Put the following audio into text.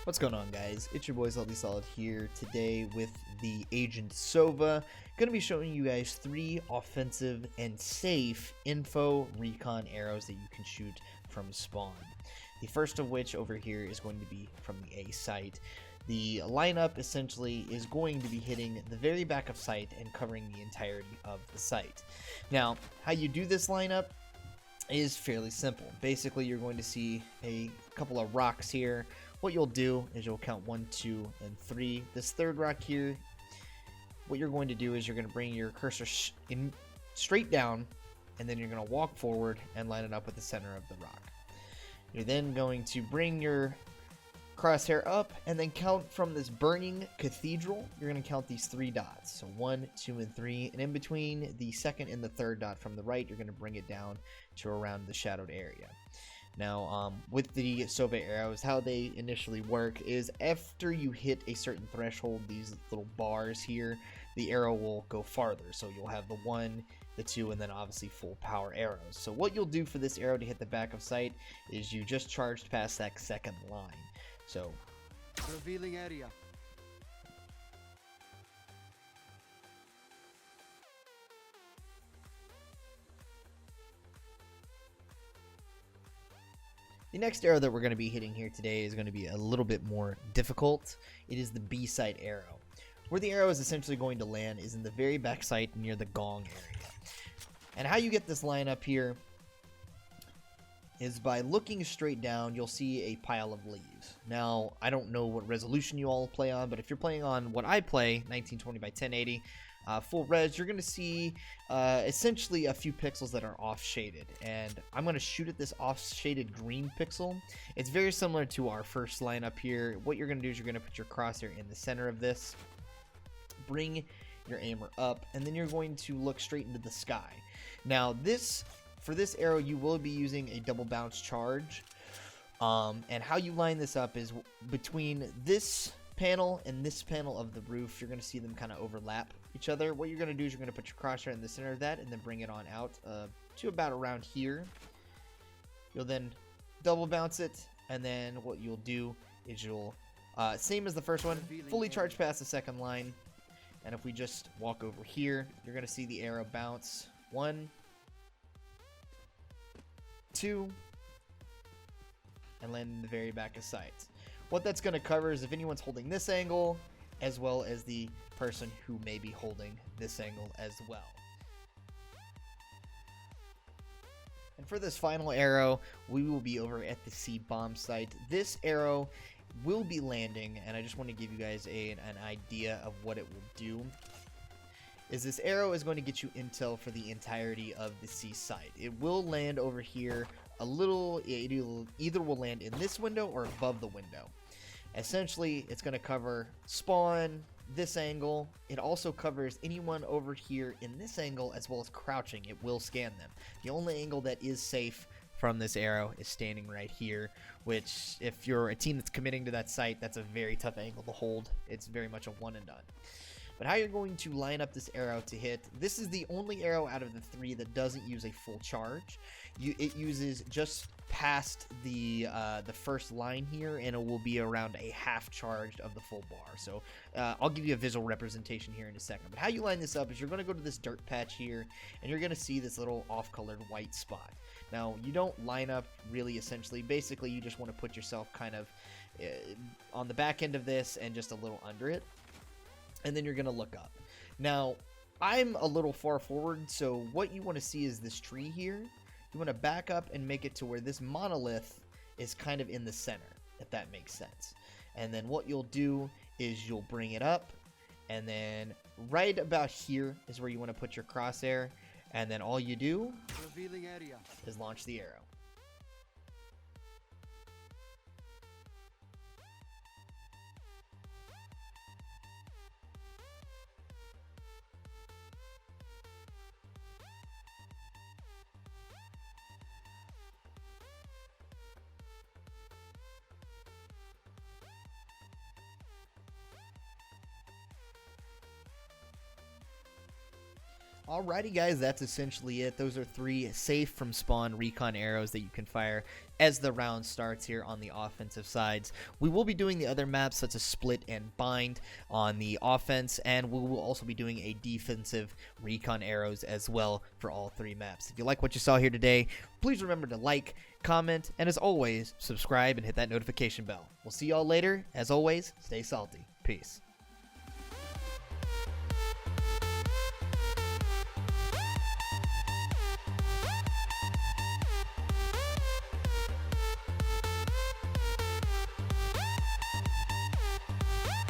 What's going on, guys? It's your boy Salteh here today with the Agent Sova. Gonna be showing you guys 3 offensive and safe info recon arrows that you can shoot from Spawn. The first of which over here is going to be from the A site. The lineup essentially is going to be hitting the very back of sight and covering the entirety of the site. Now, how you do this lineup is fairly simple. Basically, you're going to see a couple of rocks here. What you'll do is you'll count 1, 2, and 3. This third rock here, what you're going to do is you're going to bring your cursor in straight down, and then you're going to walk forward and line it up with the center of the rock. You're then going to bring your crosshair up and then count from this burning cathedral. You're going to count these 3 dots. So 1, 2, and 3. And in between the second and the third dot from the right, you're going to bring it down to around the shadowed area. Now, with the Sova arrows, how they initially work is after you hit a certain threshold, these little bars here, the arrow will go farther. So you'll have the 1, the 2, and then obviously full power arrows. So what you'll do for this arrow to hit the back of sight is you just charged past that second line. So, revealing area. the next arrow that we're going to be hitting here today is going to be a little bit more difficult. It is the B site arrow. Where the arrow is essentially going to land is in the very back sight near the gong area. And how you get this line up here is by looking straight down. You'll see a pile of leaves. Now, I don't know what resolution you all play on, but if you're playing on what I play, 1920 by 1080, full res, you're going to see essentially a few pixels that are off shaded, and I'm going to shoot at this off shaded green pixel. It's very similar to our first line up here. What you're going to do is you're going to put your crosshair in the center of this, bring your aimer up, and then you're going to look straight into the sky. Now, for this arrow, you will be using a double bounce charge, and how you line this up is between this panel and this panel of the roof. You're going to see them kind of overlap each other. What you're going to do is you're going to put your crosshair in the center of that and then bring it on out to about around here. You'll then double bounce it, and then what you'll do is you'll same as the first one, fully charge past the second line. And if we just walk over here, you're going to see the arrow bounce 1, 2, and land in the very back of sight. What that's going to cover is if anyone's holding this angle, as well as the person who may be holding this angle as well. And for this final arrow, we will be over at the C bomb site. This arrow will be landing, and I just want to give you guys an idea of what it will do. Is this arrow is going to get you intel for the entirety of the C site. It will land over here a little, it either will land in this window or above the window. Essentially, it's going to cover spawn, this angle. It also covers anyone over here in this angle as well as crouching. It will scan them. The only angle that is safe from this arrow is standing right here, which if you're a team that's committing to that site, that's a very tough angle to hold. It's very much a one and done. But how you're going to line up this arrow to hit, this is the only arrow out of the 3 that doesn't use a full charge. It uses just past the first line here, and it will be around a half charged of the full bar. So I'll give you a visual representation here in a second. But how you line this up is you're going to go to this dirt patch here, and you're going to see this little off-colored white spot. Now, you don't line up really essentially. Basically, you just want to put yourself kind of on the back end of this and just a little under it. And then you're going to look up. Now, I'm a little far forward, so what you want to see is this tree here. You want to back up and make it to where this monolith is kind of in the center, if that makes sense. And then what you'll do is you'll bring it up, and then right about here is where you want to put your crosshair, and then all you do Revealing area. is launch the arrow. Alrighty guys, that's essentially it. Those are 3 safe from spawn recon arrows that you can fire as the round starts here on the offensive sides. We will be doing the other maps such as split and bind on the offense, and we will also be doing a defensive recon arrows as well for all 3 maps. If you like what you saw here today, please remember to like, comment, and as always, subscribe and hit that notification bell. We'll see y'all later. As always, stay salty. Peace.